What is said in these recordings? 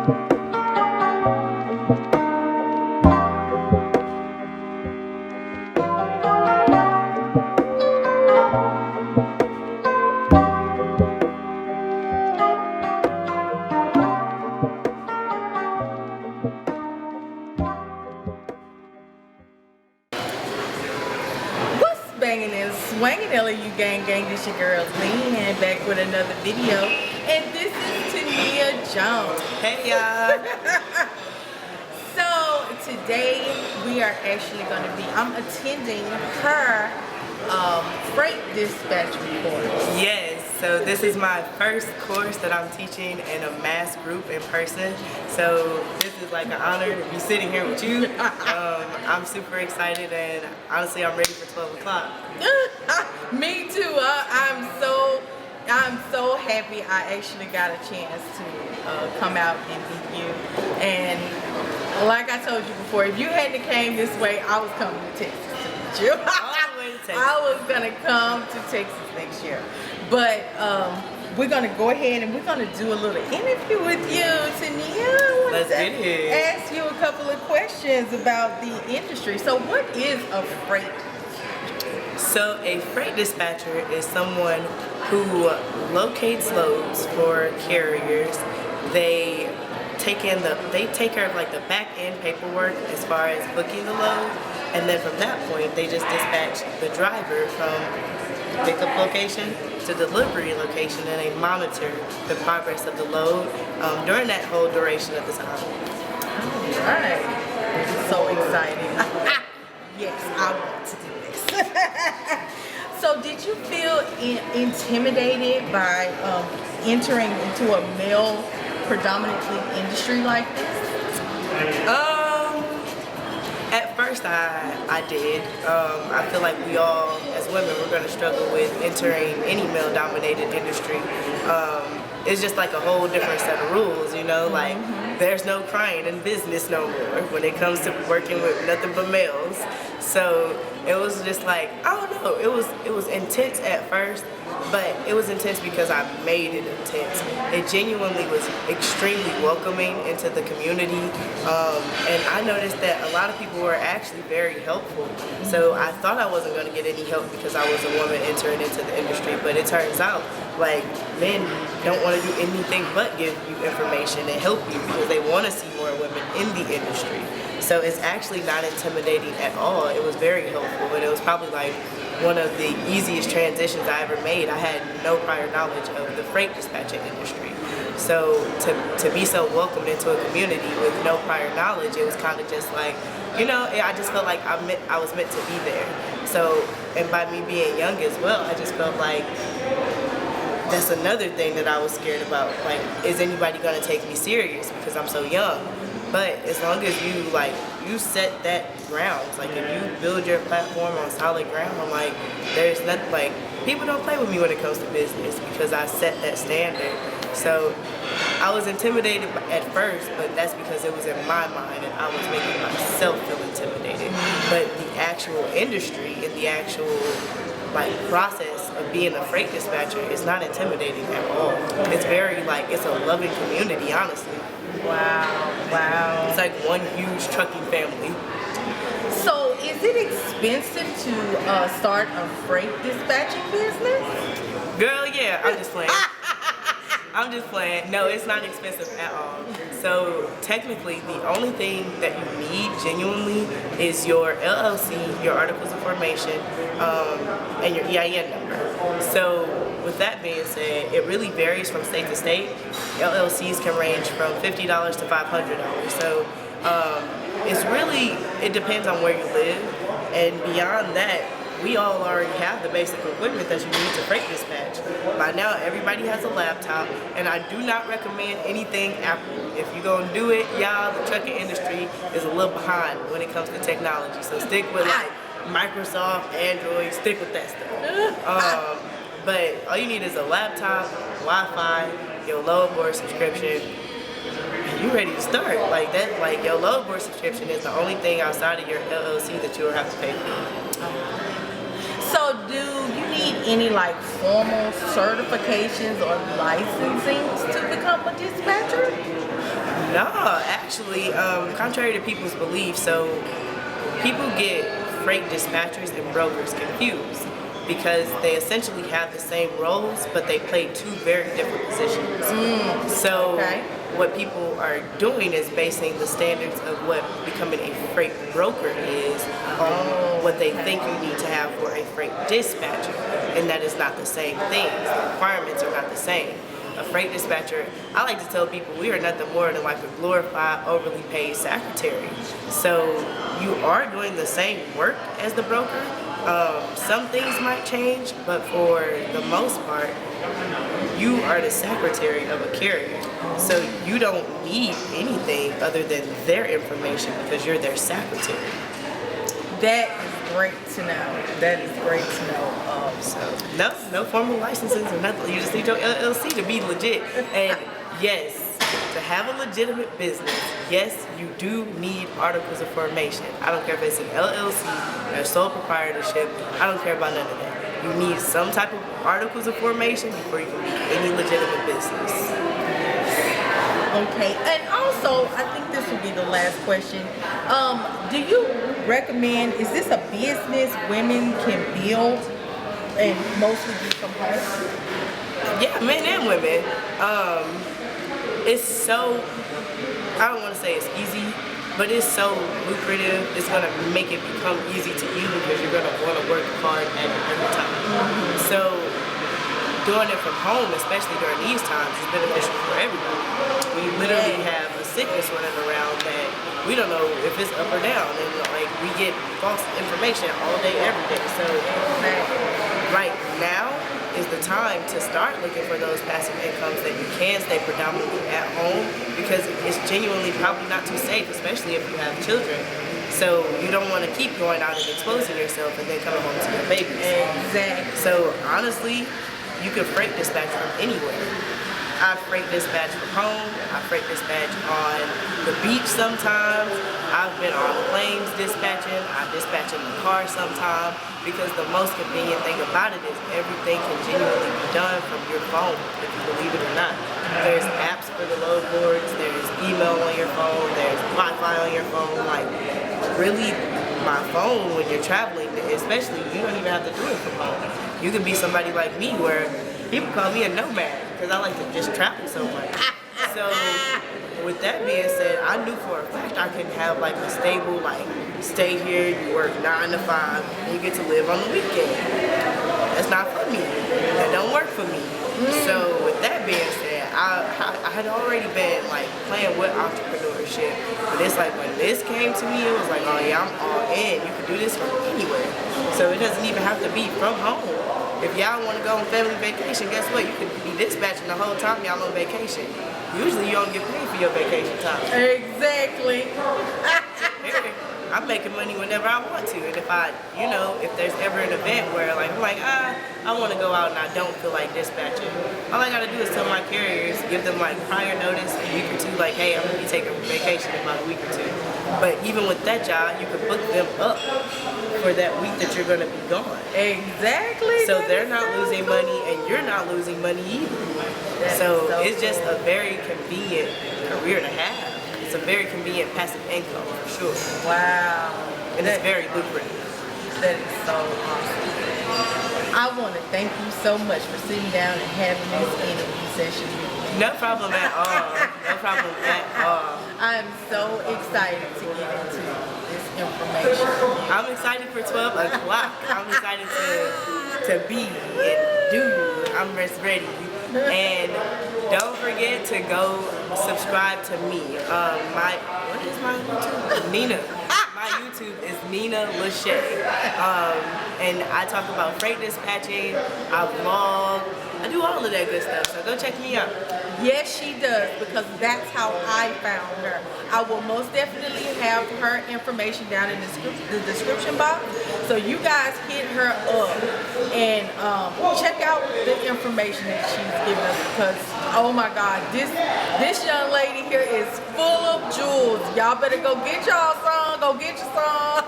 Banging and swanging, you gang, this your girl Lean, back with another video, and this is Tania Jones. Hey y'all. So today we are actually going to be, I'm attending her freight dispatching course. Yes, so this is my first course that I'm teaching in a mass group in person. So this is like an honor to be sitting here with you. I'm super excited, and honestly I'm ready for 12 o'clock. Me too. I'm so happy I actually got a chance to come out and meet you. And like I told you before, if you hadn't came this way, I was coming to Texas to meet you. I was gonna come to Texas next year. But we're gonna go ahead and we're gonna do a little interview with you, Tania. Let's get it. Ask you a couple of questions about the industry. So what is a freight? So a freight dispatcher is someone who locates loads for carriers. They take care of like the back end paperwork as far as booking the load, and then from that point they just dispatch the driver from pickup location to delivery location, and they monitor the progress of the load during that whole duration of the time. Alright. So excited. Yes, I want to do this. So did you feel intimidated by entering into a male predominantly industry like this? At first I did. I feel like we all, as women, we're going to struggle with entering any male-dominated industry. It's just like a whole different set of rules, you know, like there's no crying in business no more when it comes to working with nothing but males. So it was just like, I don't know, it was intense at first, but it was intense because I made it intense. It genuinely was extremely welcoming into the community, and I noticed that a lot of people were actually very helpful. So I thought I wasn't going to get any help because I was a woman entering into the industry, but it turns out like men don't want to do anything but give you information and help you because they want to see more women in the industry. So it's actually not intimidating at all. It was very helpful, and it was probably like one of the easiest transitions I ever made. I had no prior knowledge of the freight dispatching industry. So to be so welcomed into a community with no prior knowledge, it was kind of just like, you know, I just felt like I was meant to be there. So, and by me being young as well, I just felt like that's another thing that I was scared about. Like, is anybody gonna take me serious because I'm so young? But as long as you set that grounds, like if you build your platform on solid ground, I'm like, there's nothing, like, people don't play with me when it comes to business because I set that standard. So I was intimidated at first, but that's because it was in my mind and I was making myself feel intimidated. But the actual industry and the actual process of being a freight dispatcher is not intimidating at all. It's very it's a loving community, honestly. Wow. It's like one huge trucking family. So is it expensive to start a freight dispatching business? Girl, yeah, I'm just playing. I'm just playing. No, it's not expensive at all. So technically, the only thing that you need genuinely is your LLC, your articles of formation, and your EIN number. So with that being said, it really varies from state to state. LLCs can range from $50 to $500. So it depends on where you live, and beyond that, we all already have the basic equipment that you need to freight dispatch. By now, everybody has a laptop, and I do not recommend anything Apple. If you're gonna do it, y'all, the trucking industry is a little behind when it comes to technology. So stick with Microsoft, Android, stick with that stuff. But all you need is a laptop, Wi-Fi, your load board subscription, and you ready to start. Like that, your load board subscription is the only thing outside of your LLC that you'll have to pay for. So do you need any formal certifications or licensing to become a dispatcher? No, actually, contrary to people's beliefs, so people get freight dispatchers and brokers confused because they essentially have the same roles, but they play two very different positions. So what people are doing is basing the standards of what becoming a freight broker is on what they think you need to have for a freight dispatcher, and that is not the same thing. The requirements are not the same. A freight dispatcher, I like to tell people, we are nothing more than like a glorified, overly paid secretary. So you are doing the same work as the broker. Some things might change, but for the most part, you are the secretary of a carrier. So you don't need anything other than their information because you're their secretary. That is great to know. That is great to know. So no formal licenses or nothing. You just need your LLC to be legit. And yes, to have a legitimate business, yes, you do need articles of formation. I don't care if it's an LLC or sole proprietorship. I don't care about none of that. You need some type of articles of formation before you can be any legitimate business. Okay, and also, I think this will be the last question. Do you recommend, is this a business women can build and mostly do from home? Yeah, men and women. It's so, I don't want to say it's easy, but it's so lucrative. It's going to make it become easy to you because you're going to want to work hard at it every time. So doing it from home, especially during these times, is beneficial for everybody. We literally have a sickness running around that we don't know if it's up or down, and like we get false information all day, every day. So right now is the time to start looking for those passive incomes that you can stay predominantly at home, because it's genuinely probably not too safe, especially if you have children. So you don't want to keep going out and exposing yourself and then coming home to your babies. Exactly. So honestly, you can freight dispatch from anywhere. I freight dispatch from home. I freight dispatch on the beach sometimes. I've been on planes dispatching. I dispatch in the car sometimes, because the most convenient thing about it is everything can genuinely be done from your phone, if you believe it or not. There's apps for the load boards. There's email on your phone. There's Wi-Fi on your phone. Like, really, my phone when you're traveling, especially, you don't even have to do it from home. You can be somebody like me where people call me a nomad because I like to just travel so much. So with that being said, I knew for a fact I could have like a stable, like, stay here, you work 9 to 5, and you get to live on the weekend. That's not for me. That don't work for me. So with that being said, I had already been like playing with entrepreneurship, but it's like when this came to me, it was like, oh yeah, I'm all in. You can do this from anywhere. So it doesn't even have to be from home. If y'all want to go on family vacation, guess what? You can be dispatching the whole time y'all on vacation. Usually you don't get paid for your vacation time. Exactly. I'm making money whenever I want to, and if I, you know, if there's ever an event where like I'm like, I want to go out and I don't feel like dispatching, all I gotta do is tell my carriers, give them like prior notice, a week or two, like, hey, I'm gonna be taking vacation in about a week or two. But even with that job, you can book them up for that week that you're gonna be gone. Exactly. So they're not losing money, and you're not losing money either. So it's just a very convenient career to have. It's a very convenient passive income for sure. Wow. And it's very lucrative. That is so awesome. I want to thank you so much for sitting down and having this interview session with me. No problem at all. No problem at all. I'm so excited to get into this information. I'm excited for 12 o'clock. I'm excited to be and do. I'm just ready. And don't forget to go subscribe to me. What is my YouTube? Nina. My YouTube is Nina Lachey. And I talk about freight dispatching, I vlog, I do all of that good stuff, so go check me out. Yes, she does, because that's how I found her. I will most definitely have her information down in the description box, so you guys hit her up and check out the information that she's given us, because oh my God, this young lady here is full of jewels. Y'all better go get y'all some, go get your some.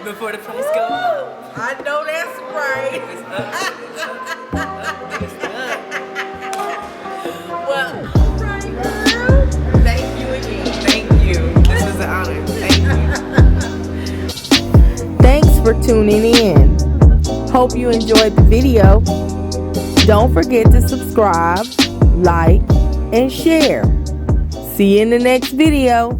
Before the price go up. I know that's right. Well, all right, girl. Thank tuning in. Hope you enjoyed the video. Don't forget to subscribe, like, and share. See you in the next video.